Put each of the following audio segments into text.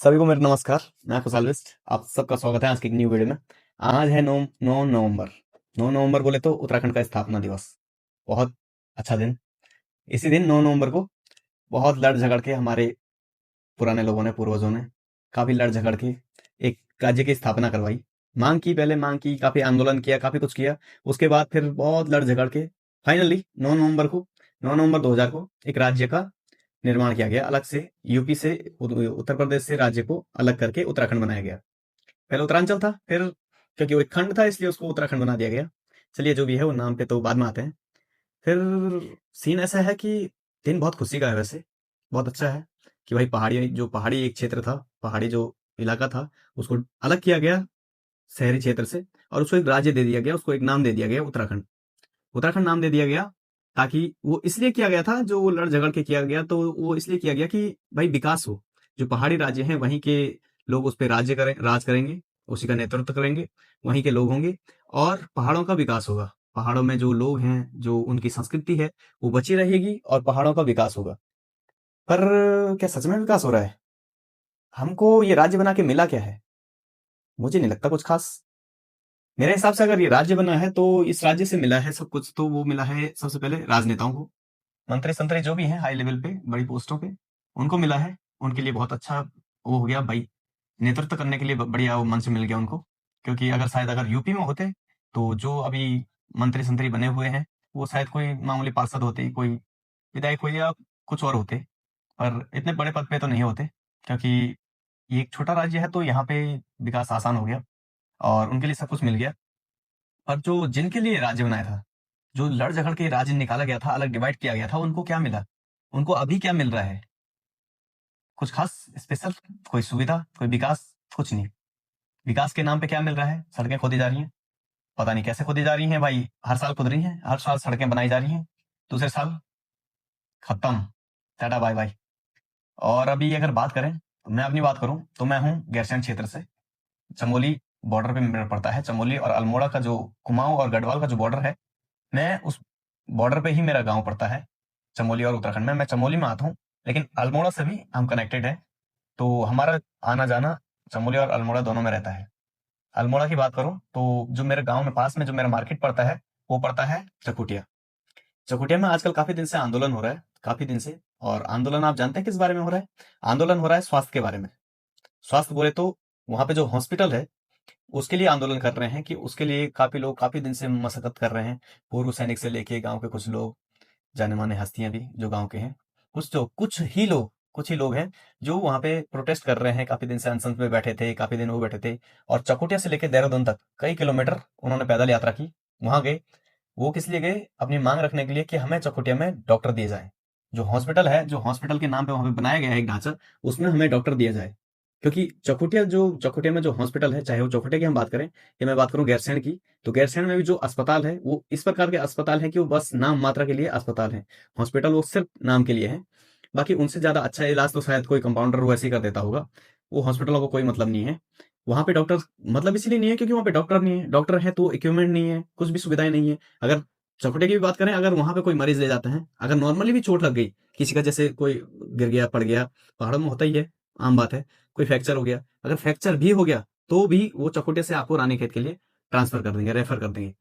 सभी को मेरा नमस्कार। मैं खुशाल बिस्ट, आप सबका स्वागत है आज की एक न्यू वीडियो में। आज है 9 नवंबर। 9 नवंबर बोले तो उत्तराखंड का स्थापना दिवस। बहुत अच्छा दिन। इसी दिन 9 नवंबर को बहुत लड़ झगड़ के हमारे पुराने लोगों ने, पूर्वजों ने काफी लड़ झगड़ के एक राज्य की स्थापना करवाई। मांग की, काफी आंदोलन किया, काफी कुछ किया। उसके बाद फिर बहुत लड़ झगड़ के फाइनली 9 नवंबर 2000 को एक राज्य का निर्माण किया गया। अलग से यूपी से, उत्तर प्रदेश से राज्य को अलग करके उत्तराखंड बनाया गया। पहले उत्तरांचल था, फिर क्योंकि वो एक खंड था इसलिए उसको उत्तराखंड बना दिया गया। चलिए जो भी है वो नाम पे तो बाद में आते हैं। फिर सीन ऐसा है कि दिन बहुत खुशी का है वैसे। बहुत अच्छा है कि भाई पहाड़ी एक क्षेत्र था, पहाड़ी जो इलाका था, उसको अलग किया गया शहरी क्षेत्र से, और उसको एक राज्य दे दिया गया, उसको एक नाम दे दिया गया उत्तराखंड। उत्तराखंड नाम दे दिया गया ताकि वो इसलिए किया गया था, जो वो लड़ झगड़ के किया गया तो वो इसलिए किया गया कि भाई विकास हो। जो पहाड़ी राज्य हैं वहीं के लोग उस पर राज करेंगे, उसी का नेतृत्व करेंगे, वहीं के लोग होंगे और पहाड़ों का विकास होगा। पहाड़ों में जो लोग हैं, जो उनकी संस्कृति है, वो बची रहेगी और पहाड़ों का विकास होगा। पर क्या सच में विकास हो रहा है? हमको ये राज्य बना के मिला क्या है? मुझे नहीं लगता कुछ खास। मेरे हिसाब से अगर ये राज्य बना है तो इस राज्य से मिला है सब कुछ, तो वो मिला है सबसे पहले राजनेताओं को। मंत्री संतरी जो भी हैं हाई लेवल पे, बड़ी पोस्टों पे, उनको मिला है। उनके लिए बहुत अच्छा वो हो गया भाई, नेतृत्व करने के लिए बढ़िया वो मंच मिल गया उनको। क्योंकि अगर यूपी में होते तो जो अभी मंत्री संतरी बने हुए हैं, वो शायद कोई मामूली पार्षद होते, कोई विधायक हो या कुछ और होते। पर इतने बड़े पद पे तो नहीं होते, क्योंकि ये एक छोटा राज्य है तो यहाँ पे विकास आसान हो गया और उनके लिए सब कुछ मिल गया। पर जो जिनके लिए राज्य बनाया था, जो लड़ झगड़ के राज्य निकाला गया था, अलग डिवाइड किया गया था, उनको क्या मिला? उनको अभी क्या मिल रहा है? कुछ खास स्पेशल? कोई सुविधा, कोई विकास? कुछ नहीं। विकास के नाम पे क्या मिल रहा है? सड़कें खोदी जा रही हैं, पता नहीं कैसे खोदी जा रही हैं भाई। हर साल खुद रही हैं, हर साल सड़कें बनाई जा रही हैं, दूसरे साल खत्म, टाटा बाय बाय। और अभी अगर बात करें, तो मैं अपनी बात करूं तो मैं हूं गैरसैंण क्षेत्र से। चमोली बॉर्डर पे मेरा पड़ता है। चमोली और अल्मोड़ा का जो, कुमाऊं और गढ़वाल का जो बॉर्डर है, मैं उस बॉर्डर पे ही मेरा गांव पड़ता है। चमोली और उत्तराखंड में मैं चमोली में आता हूँ, लेकिन अल्मोड़ा से भी हम कनेक्टेड है। तो हमारा आना जाना चमोली और अल्मोड़ा दोनों में रहता है। अल्मोड़ा की बात करूं तो जो मेरे गांव में पास में जो मेरा मार्केट पड़ता है, वो पड़ता है चकुटिया। चकुटिया में आजकल काफी दिन से आंदोलन हो रहा है, काफी दिन से। और आंदोलन आप जानते हैं किस बारे में हो रहा है? आंदोलन हो रहा है स्वास्थ्य के बारे में। स्वास्थ्य बोले तो वहां पे जो हॉस्पिटल है, उसके लिए आंदोलन कर रहे हैं कि उसके लिए काफी लोग काफी दिन से मशक्कत कर रहे हैं। पूर्व सैनिक से लेके गांव के कुछ लोग, जाने माने हस्तियां भी जो गांव के हैं, कुछ ही लोग हैं जो वहां पे प्रोटेस्ट कर रहे हैं। काफी दिन से अनशन में बैठे थे, काफी दिन वो बैठे थे। और चकोटिया से लेकर देहरादून तक कई किलोमीटर उन्होंने पैदल यात्रा की, वहां गए। वो किस लिए गए? अपनी मांग रखने के लिए कि हमें चकोटिया में डॉक्टर दिए जाए। जो हॉस्पिटल है, जो हॉस्पिटल के नाम पे वहां पे बनाया गया है एक ढांचा, उसमें हमें डॉक्टर दिया जाए। क्योंकि चकोटिया में जो हॉस्पिटल है, चाहे वो चकोटिया की हम बात करें या मैं बात करूं गैरसैंण की, तो गैरसैंण में भी जो अस्पताल है वो इस प्रकार के अस्पताल है कि वो बस नाम मात्रा के लिए अस्पताल है। हॉस्पिटल वो सिर्फ नाम के लिए है। बाकी उनसे ज्यादा अच्छा इलाज तो शायद कोई कंपाउंडर वैसे ही कर देता होगा। वो हॉस्पिटलों को कोई मतलब नहीं है। वहां पे डॉक्टर मतलब इसलिए नहीं है क्योंकि वहां पे डॉक्टर नहीं है। डॉक्टर है तो इक्विपमेंट नहीं है, कुछ भी सुविधाएं नहीं है। अगर चौखटे की भी बात करें, अगर वहां पे कोई मरीज ले जाते हैं, अगर नॉर्मली भी चोट लग गई किसी का, जैसे कोई गिर गया, पड़ गया, पहाड़ों में होता ही है, आम बात है। कोई फ्रैक्चर हो गया, अगर फ्रैक्चर भी हो गया तो भी वो चकोटिया से आपको रानीखेत के लिए ट्रांसफर कर देंगे, रेफर कर देंगे।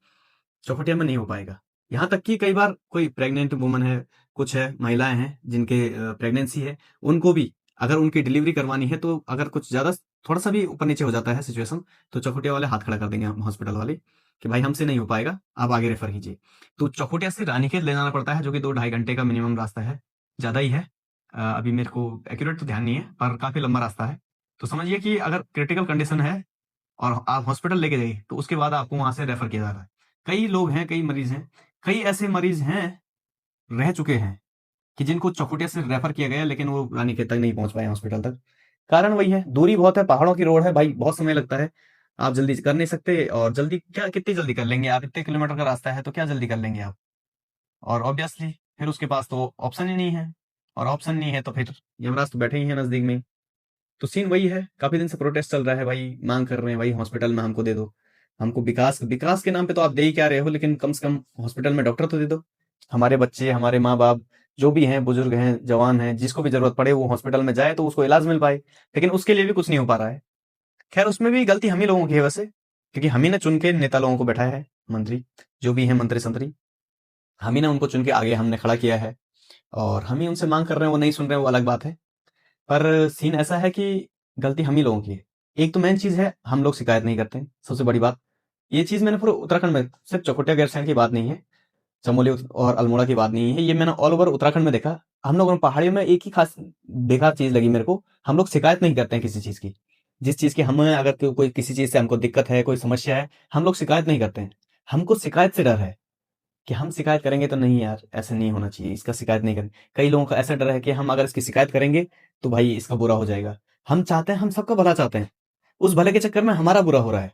चौखटिया में नहीं हो पाएगा। यहाँ तक कि कई बार कोई प्रेग्नेंट वुमन है, कुछ है, महिलाएं हैं जिनके प्रेगनेंसी है, उनको भी अगर उनकी डिलीवरी करवानी है, तो अगर कुछ ज्यादा थोड़ा सा भी ऊपर नीचे हो जाता है सिचुएशन, तो चौखटिया वाले हाथ खड़ा कर देंगे, हॉस्पिटल वाले, कि भाई हमसे नहीं हो पाएगा, आप आगे रेफर कीजिए। तो चौखटिया से रानीखेत ले जाना पड़ता है, जो कि 2-2.5 घंटे का मिनिमम रास्ता है। ज्यादा ही है। अभी मेरे को एक्यूरेट तो ध्यान नहीं है, पर काफी लंबा रास्ता है। तो समझिए कि अगर क्रिटिकल कंडीशन है और आप हॉस्पिटल लेके जाइए, तो उसके बाद आपको वहां से रेफर किया जा रहा है। कई लोग हैं, कई मरीज हैं, कई ऐसे मरीज हैं, रह चुके हैं, कि जिनको चौखुटिया से रेफर किया गया, लेकिन वो रानीखेत तक नहीं पहुंच पाए, हॉस्पिटल तक। कारण वही है, दूरी बहुत है, पहाड़ों की रोड है भाई, बहुत समय लगता है। आप जल्दी कर नहीं सकते, और जल्दी क्या, कितनी जल्दी कर लेंगे आप? इतने किलोमीटर का रास्ता है तो क्या जल्दी कर लेंगे आप? और ऑब्वियसली फिर उसके पास तो ऑप्शन ही नहीं है, और ऑप्शन नहीं है तो फिर यमराज तो बैठे ही है नजदीक में। तो सीन वही है, काफी दिन से प्रोटेस्ट चल रहा है भाई, मांग कर रहे हैं भाई हॉस्पिटल में हमको दे दो। हमको विकास विकास के नाम पे तो आप दे ही क्या रहे हो, लेकिन कम से कम हॉस्पिटल में डॉक्टर तो दे दो। हमारे बच्चे, हमारे माँ बाप, जो भी हैं, बुजुर्ग हैं, जवान हैं, जिसको भी जरूरत पड़े वो हॉस्पिटल में जाए तो उसको इलाज मिल पाए, लेकिन उसके लिए भी कुछ नहीं हो पा रहा है। खैर उसमें भी गलती हम ही लोगों की है वैसे, क्योंकि हम ही ने चुन के नेता लोगों को बैठाया है, मंत्री जो भी है, मंत्री संतरी, हम ही ने उनको चुन के आगे हमने खड़ा किया है, और हम ही उनसे मांग कर रहे हैं, वो नहीं सुन रहे हैं, वो अलग बात है। पर सीन ऐसा है कि गलती हम ही लोगों की है। एक तो मेन चीज है, हम लोग शिकायत नहीं करते, सबसे बड़ी बात। ये चीज मैंने पूरे उत्तराखंड में, सिर्फ चकोटिया गैरसैंण की बात नहीं है, चमोली और अल्मोड़ा की बात नहीं है, ये मैंने ऑल ओवर उत्तराखंड में देखा। हम लोगों ने पहाड़ियों में एक ही खास बेकार चीज लगी मेरे को, हम लोग शिकायत नहीं करते हैं किसी चीज की। जिस चीज की हमें अगर कोई किसी चीज से हमको दिक्कत है, कोई समस्या है, हम लोग शिकायत नहीं करते हैं। हमको शिकायत से डर है कि हम शिकायत करेंगे तो नहीं यार, ऐसे नहीं होना चाहिए, इसका शिकायत नहीं करें। कई लोगों का ऐसा डर है कि हम अगर इसकी शिकायत करेंगे तो भाई इसका बुरा हो जाएगा। हम चाहते हैं, हम सबका भला चाहते हैं, उस भले के चक्कर में हमारा बुरा हो रहा है।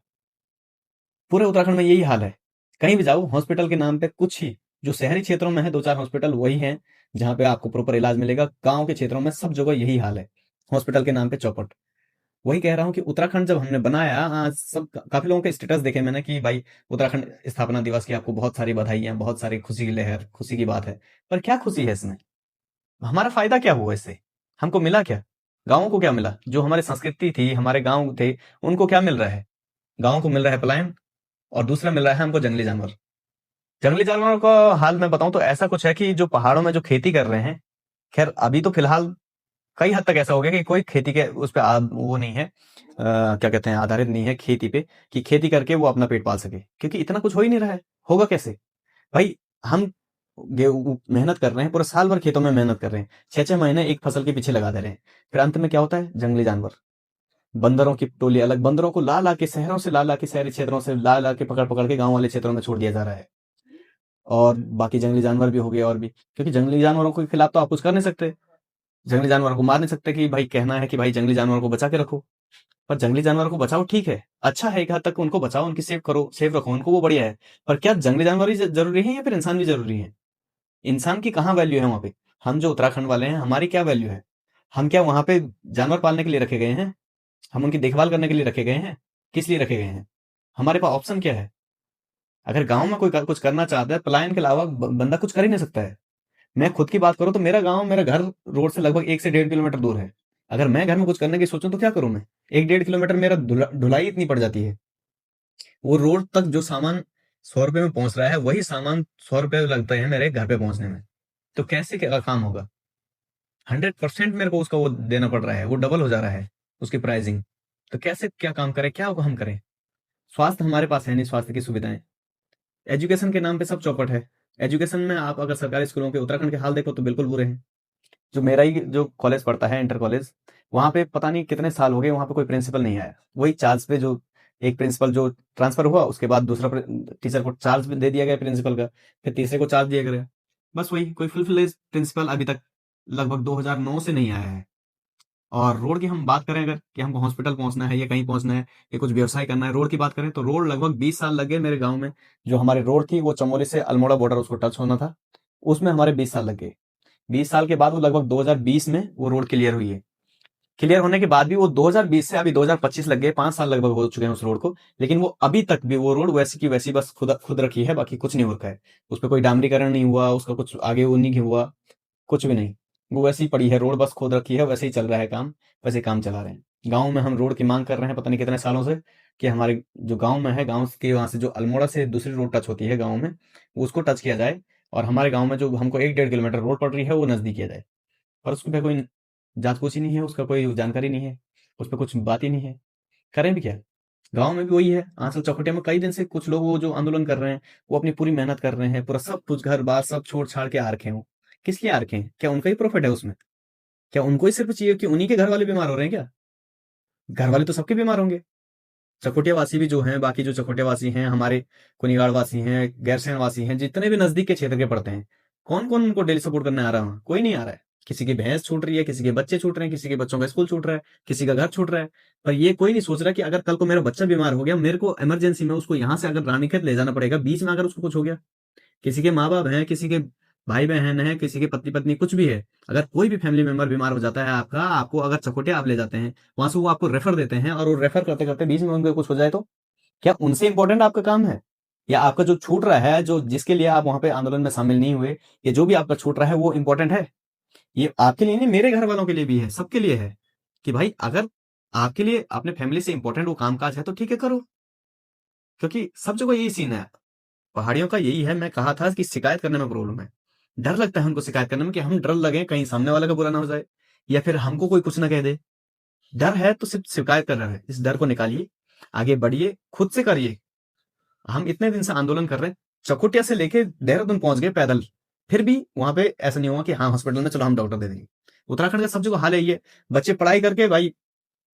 पूरे उत्तराखंड में यही हाल है। कहीं भी जाओ हॉस्पिटल के नाम पे कुछ ही, जो शहरी क्षेत्रों में है दो चार हॉस्पिटल वही हैं जहां पे आपको प्रॉपर इलाज मिलेगा। गांव के क्षेत्रों में सब जगह यही हाल है, हॉस्पिटल के नाम पे चौपट। वही कह रहा हूँ कि उत्तराखंड जब हमने बनाया, आज सब काफी लोगों के स्टेटस देखे मैंने कि भाई उत्तराखंड स्थापना दिवस की आपको बहुत सारी बधाइयां, बहुत सारी खुशी की लहर, खुशी की बात है। पर क्या खुशी है इसमें? हमारा फायदा क्या हुआ इससे? हमको मिला क्या? गाँवों को क्या मिला? जो हमारी संस्कृति थी, हमारे गाँव थे, उनको क्या मिल रहा है? गाँव को मिल रहा है पलायन, और दूसरा मिल रहा है हमको जंगली जानवर। जंगली जानवरों का हाल मैं बताऊं तो ऐसा कुछ है कि जो पहाड़ों में जो खेती कर रहे हैं, खैर अभी तो फिलहाल कई हद तक ऐसा हो गया कि कोई खेती के उस पे वो नहीं है, क्या कहते हैं, आधारित नहीं है खेती पे, कि खेती करके वो अपना पेट पाल सके, क्योंकि इतना कुछ हो ही नहीं रहा है। होगा कैसे भाई? हम मेहनत कर रहे हैं, पूरा साल भर खेतों में मेहनत कर रहे हैं, 6-6 महीने एक फसल के पीछे लगा दे रहे हैं, फिर अंत में क्या होता है? जंगली जानवर, बंदरों की टोली अलग, बंदरों को ला ला के शहरों से, ला ला के शहरी क्षेत्रों से ला ला के पकड़ पकड़ के गांव वाले क्षेत्रों में छोड़ दिया जा रहा है। और बाकी जंगली जानवर भी हो गए, और भी, क्योंकि जंगली जानवरों के खिलाफ तो आप कुछ कर नहीं सकते, जंगली जानवरों को मार नहीं सकते कि भाई कहना है कि भाई जंगली जानवरों को बचा के रखो। पर जंगली जानवरों को बचाओ, ठीक है, अच्छा है, एक हद तक उनको बचाओ, उनकी सेव करो, सेव रखो उनको, वो बढ़िया है। पर क्या जंगली जानवर ही जरूरी है या फिर इंसान भी जरूरी है? इंसान की कहाँ वैल्यू है वहां पे? हम जो उत्तराखंड वाले हैं, हमारी क्या वैल्यू है? हम क्या वहां पे जानवर पालने के लिए रखे गए हैं? हम उनकी देखभाल करने के लिए रखे गए हैं? किस लिए रखे गए हैं? हमारे पास ऑप्शन क्या है? अगर गांव में कोई कुछ करना चाहता है, पलायन के अलावा बंदा कुछ कर ही नहीं सकता है। मैं खुद की बात करूं तो मेरा गांव, मेरा घर रोड से लगभग 1 से 1.5 किलोमीटर दूर है। अगर मैं घर में कुछ करने की सोचूं तो क्या करूं मैं? 1-1.5 किलोमीटर मेरा ढुलाई इतनी पड़ जाती है। वो रोड तक जो सामान 100 रुपए में पहुंच रहा है, वही सामान 100 रुपए लगते हैं मेरे घर पे पहुंचने में। तो कैसे क्या काम होगा? 100% मेरे को उसका वो देना पड़ रहा है, वो डबल हो जा रहा है उसकी प्राइसिंग। तो कैसे क्या काम करें, क्या हम करें? स्वास्थ्य हमारे पास है नहीं, स्वास्थ्य की सुविधाएं। एजुकेशन के नाम पे सब चौपट है। एजुकेशन में आप अगर सरकारी स्कूलों के उत्तराखंड के हाल देखो तो बिल्कुल बुरे हैं। जो मेरा ही जो कॉलेज पढ़ता है, इंटर कॉलेज, वहां पे पता नहीं कितने साल हो गए, वहां पे कोई प्रिंसिपल नहीं आया। वही चार्ज पे जो एक प्रिंसिपल जो ट्रांसफर हुआ, उसके बाद दूसरा टीचर को चार्ज भी दे दिया गया प्रिंसिपल का, फिर तीसरे को चार्ज दिया गया। बस वही, कोई फुल फ्लेज प्रिंसिपल अभी तक लगभग 2009 से नहीं आया है। और रोड की हम बात करें अगर, कि हमको हॉस्पिटल पहुंचना है या कहीं पहुंचना है या कुछ व्यवसाय करना है, रोड की बात करें तो रोड लगभग 20 साल लगे मेरे गांव में। जो हमारी रोड थी वो चमोली से अल्मोड़ा बॉर्डर उसको टच होना था, उसमें हमारे 20 साल लगे। 20 साल के बाद वो लगभग 2020 में वो रोड क्लियर हुई है। क्लियर होने के बाद भी वो 2020 से अभी 2025 लग गए, 5 साल लगभग हो चुके हैं उस रोड को, लेकिन वो अभी तक भी वो रोड वैसी की वैसी बस खुद खुद रखी है, बाकी कुछ नहीं हो रखा है। उस पर कोई डामरीकरण नहीं हुआ, उसका कुछ आगे वो नहीं हुआ, कुछ भी नहीं। वो वैसी ही पड़ी है रोड, बस खोद रखी है, वैसे ही चल रहा है काम, वैसे काम चला रहे हैं। गाँव में हम रोड की मांग कर रहे हैं पता नहीं कितने सालों से, कि हमारे जो गाँव में है, गाँव के वहां से जो अल्मोड़ा से दूसरी रोड टच होती है गाँव में, उसको टच किया जाए, और हमारे गाँव में जो हमको 1-1.5 किलोमीटर रोड पड़ रही है वो नजदीक किया जाए। पर उस पर कोई जांच पूछ ही नहीं है, उसका कोई जानकारी नहीं है, उस पर कुछ बात ही नहीं है। करें भी क्या? गांव में भी वही है, आंचल चौखटिया में कई दिन से कुछ लोग वो जो आंदोलन कर रहे हैं, वो अपनी पूरी मेहनत कर रहे हैं, पूरा सब कुछ घर बार सब छोड़ छाड़ के आ रखे हैं। किस लिए आ रखे हैं? क्या उनका ही प्रॉफिट है उसमें? क्या उनको ही सिर्फ चाहिए कि उन्हीं के घर वाले बीमार हो रहे हैं क्या? घर वाले तो सबके बीमार होंगे। चकोटिया वासी भी जो हैं, बाकी जो चकोटिया वासी हैं, हमारे कुनिगाड़ वासी हैं, गैरसैंण वासी हैं, जितने भी नजदीक के क्षेत्र के पड़ते हैं, कौन कौन उनको डेली सपोर्ट करने आ रहा है? कोई नहीं आ रहा है। किसी की भैंस छूट रही है, किसी के बच्चे छूट रहे हैं, किसी के बच्चों का स्कूल छूट रहा है, किसी का घर छूट रहा है। पर ये कोई नहीं सोच रहा कि अगर कल को मेरा बच्चा बीमार हो गया, मेरे को इमरजेंसी में उसको यहाँ से अगर रानीखेत ले जाना पड़ेगा, बीच में अगर उसको कुछ हो गया, किसी के माँ बाप हैं, किसी के भाई बहन है, किसी के पति पत्नी कुछ भी है, अगर कोई भी फैमिली मेंबर बीमार हो जाता है आपका, आपको अगर चकोटिया आप ले जाते हैं, वहां से वो आपको रेफर देते हैं, और वो रेफर करते करते बीच में उनको कुछ हो जाए तो क्या उनसे इंपॉर्टेंट आपका काम है? या आपका जो छूट रहा है, जो जिसके लिए आप वहां पे आंदोलन में शामिल नहीं हुए, या जो भी आपका छूट रहा है वो इंपॉर्टेंट है? ये आपके लिए नहीं, मेरे घर वालों के लिए भी है, सबके लिए है कि भाई अगर आपके लिए अपने फैमिली से इंपॉर्टेंट वो कामकाज है तो ठीक है, करो। क्योंकि सब जगह यही सीन है, पहाड़ियों का यही है। मैं कहा था कि शिकायत करने में प्रॉब्लम है, डर लगता है हमको शिकायत करने में कि हम डर लगे कहीं सामने वाले का बुरा ना हो जाए, या फिर हमको कोई कुछ ना कह दे। डर है तो सिर्फ शिकायत कर रहे हैं, इस डर को निकालिए, आगे बढ़िए, खुद से करिए। हम इतने दिन से आंदोलन कर रहे हैं, चकोटिया से लेके देहरादून पहुंच गए पैदल, फिर भी वहां पे ऐसा नहीं हुआ कि हाँ हॉस्पिटल में चलो हम डॉक्टर दे देंगे। उत्तराखंड का सब जगह हाल है ये, बच्चे पढ़ाई करके भाई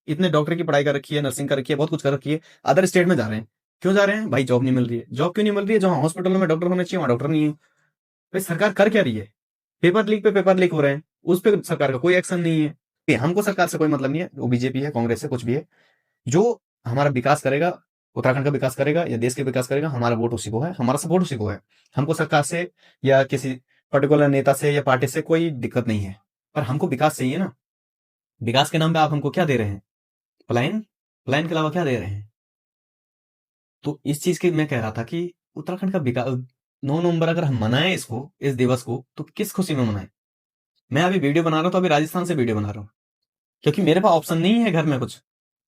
इतने डॉक्टर की पढ़ाई कर रखी है, नर्सिंग कर रखी है, बहुत कुछ कर रखी है, अदर स्टेट में जा रहे हैं। क्यों जा रहे हैं भाई? जॉब नहीं मिल रही है। जॉब क्यों नहीं मिल रही है? जहां हॉस्पिटलों में डॉक्टर होने चाहिए वहां डॉक्टर नहीं है। भाई सरकार कर क्या रही है? पेपर लीक पे पेपर लीक हो रहे हैं, उस पर सरकार का कोई एक्शन नहीं है। हमको सरकार से कोई मतलब नहीं है, वो बीजेपी है, कांग्रेस है, कुछ भी है। जो हमारा विकास करेगा, उत्तराखंड का विकास करेगा या देश के विकास करेगा, हमारा वोट उसी को है, हमारा सपोर्ट उसी को है। हमको सरकार से या किसी पर्टिकुलर नेता से या पार्टी से कोई दिक्कत नहीं है, पर हमको विकास चाहिए ना। विकास के नाम पे आप हमको क्या दे रहे हैं? पलायन, पलायन के अलावा क्या दे रहे हैं? तो इस चीज की मैं कह रहा था कि उत्तराखंड का विकास, 9 नवंबर अगर हम मनाएं इसको, इस दिवस को, तो किस खुशी में मनाएं? मैं अभी वीडियो बना रहा हूं, तो अभी राजस्थान से वीडियो बना रहा हूं, क्योंकि मेरे पास ऑप्शन नहीं है घर में कुछ।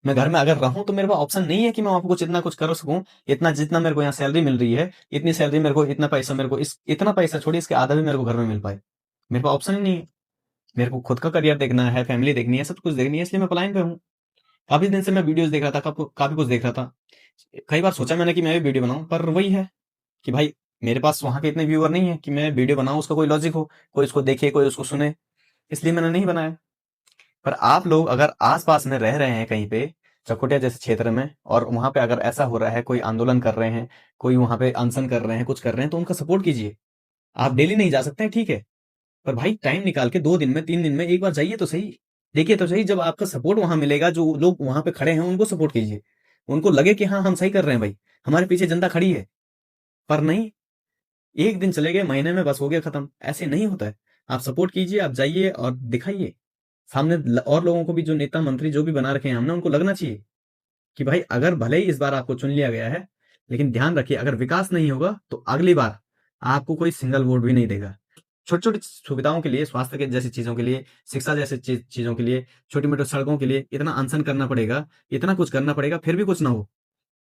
मैं घर में अगर रहूं तो मेरे पास ऑप्शन नहीं है कि मैं वहां पे कुछ इतना कुछ कर सकूं। इतना जितना मेरे को यहाँ सैलरी मिल रही है, इतनी सैलरी मेरे को, इतना पैसा मेरे को, इस इतना पैसा छोड़िए, इसके आधा भी मेरे को घर में मिल पाए। मेरे पास ऑप्शन ही नहीं है। मेरे को खुद का करियर देखना है, फैमिली देखनी है, सब कुछ देखनी है, इसलिए मैं पलायन पे हूँ। काफी दिन से मैं वीडियोस देख रहा था, काफी कुछ देख रहा था। कई बार सोचा मैंने कि मैं भी वीडियो बनाऊं, पर वही है कि भाई मेरे पास वहां के इतने व्यूअर नहीं है कि मैं वीडियो बनाऊं, उसका कोई लॉजिक हो, कोई उसको देखे, कोई उसको सुने, इसलिए मैंने नहीं बनाया। पर आप लोग अगर आस-पास में रह रहे हैं कहीं पे, चकोटिया जैसे क्षेत्र में, और वहां पे अगर ऐसा हो रहा है, कोई आंदोलन कर रहे हैं, कोई वहां पे अनशन कर रहे हैं, कुछ कर रहे हैं, तो उनका सपोर्ट कीजिए। आप डेली नहीं जा सकते हैं, ठीक है, पर भाई टाइम निकाल के 2 दिन में, 3 दिन में एक बार जाइए तो सही। देखिए तो सही, जब आपका सपोर्ट वहां मिलेगा, जो लोग वहां पे खड़े हैं उनको सपोर्ट कीजिए, उनको लगे कि हाँ हम सही कर रहे हैं भाई, हमारे पीछे जनता खड़ी है। पर नहीं, एक दिन चले गए, महीने में बस हो गया खत्म, ऐसे नहीं होता है। आप सपोर्ट कीजिए, आप जाइए और दिखाइए सामने, और लोगों को भी, जो नेता मंत्री जो भी बना रखे हैं हमने, उनको लगना चाहिए कि भाई अगर भले ही इस बार आपको चुन लिया गया है, लेकिन ध्यान रखिए अगर विकास नहीं होगा तो अगली बार आपको कोई सिंगल वोट भी नहीं देगा। छोटी छोटी सुविधाओं के लिए, स्वास्थ्य के जैसी चीजों के लिए, शिक्षा जैसे चीजों के लिए, छोटी मोटी सड़कों के लिए इतना अनशन करना पड़ेगा, इतना कुछ करना पड़ेगा, फिर भी कुछ ना हो।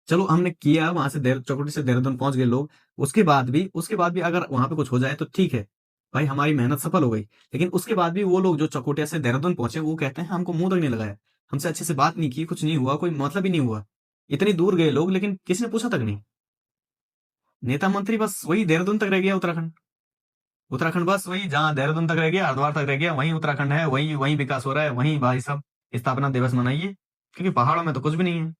चलो हमने किया, वहां से चौकुटी से देहरादून पहुंच गए लोग, उसके बाद भी अगर वहां पे कुछ हो जाए तो ठीक है, भाई हमारी मेहनत सफल हो गई। लेकिन उसके बाद भी वो लोग जो चकोटिया से देहरादून पहुंचे, वो कहते हैं हमको मुंह तक नहीं लगाया, हमसे अच्छे से बात नहीं की, कुछ नहीं हुआ, कोई मतलब ही नहीं हुआ। इतनी दूर गए लोग, लेकिन किसी ने पूछा तक नहीं। नेता मंत्री बस वही देहरादून तक रह गया, उत्तराखंड, उत्तराखंड बस वही, जहां देहरादून तक रह गया, हरिद्वार तक रह गया, वहीं उत्तराखंड है, वहीं वहीं विकास हो रहा है, वहीं भाई सब स्थापना दिवस मनाइए, क्योंकि पहाड़ों में तो कुछ भी नहीं है।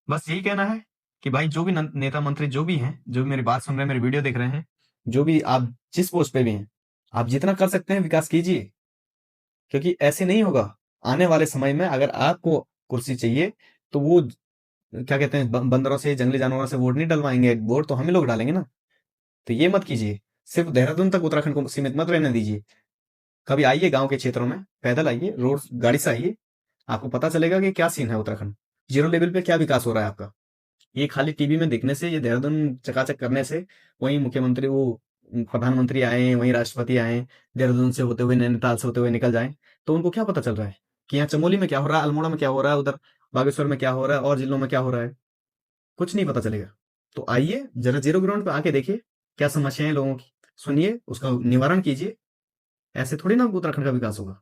बस यही कहना है कि भाई जो भी नेता मंत्री जो भी हैं, जो भी मेरी बात सुन रहे हैं, मेरी वीडियो देख रहे हैं, जो भी आप जिस पोस्ट पे भी हैं, आप जितना कर सकते हैं विकास कीजिए, क्योंकि ऐसे नहीं होगा। आने वाले समय में अगर आपको कुर्सी चाहिए, तो वो क्या कहते हैं, बंदरों से, जंगली जानवरों से वोट नहीं डलवाएंगे, वोट तो हम ही लोग डालेंगे ना। तो ये मत कीजिए, सिर्फ देहरादून तक उत्तराखंड को सीमित मत रहने दीजिए। कभी आइए गांव के क्षेत्रों में, पैदल आइए, रोड गाड़ी से आइए, आपको पता चलेगा कि क्या सीन है उत्तराखंड, जीरो लेवल पे क्या विकास हो रहा है आपका। ये खाली टीवी में देखने से, ये देहरादून चकाचक करने से, वहीं मुख्यमंत्री, वो प्रधानमंत्री आए, वहीं राष्ट्रपति आए, देहरादून से होते हुए, नैनीताल से होते हुए निकल जाएं, तो उनको क्या पता चल रहा है कि यहाँ चमोली में क्या हो रहा है, अल्मोड़ा में क्या हो रहा है, उधर बागेश्वर में क्या हो रहा है, और जिलों में क्या हो रहा है, कुछ नहीं पता चलेगा। तो आइए जरा जीरो ग्राउंड पे आके देखिए क्या समस्याएं हैं लोगों की, सुनिए, उसका निवारण कीजिए। ऐसे थोड़ी ना उत्तराखंड का विकास होगा।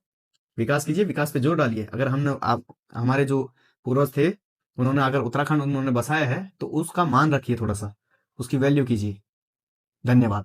विकास कीजिए, विकास पे जोर डालिए। अगर हमने, आप, हमारे जो पूर्वज थे, उन्होंने अगर उत्तराखंड उन्होंने बसाया है, तो उसका मान रखिए, थोड़ा सा उसकी वैल्यू कीजिए। धन्यवाद।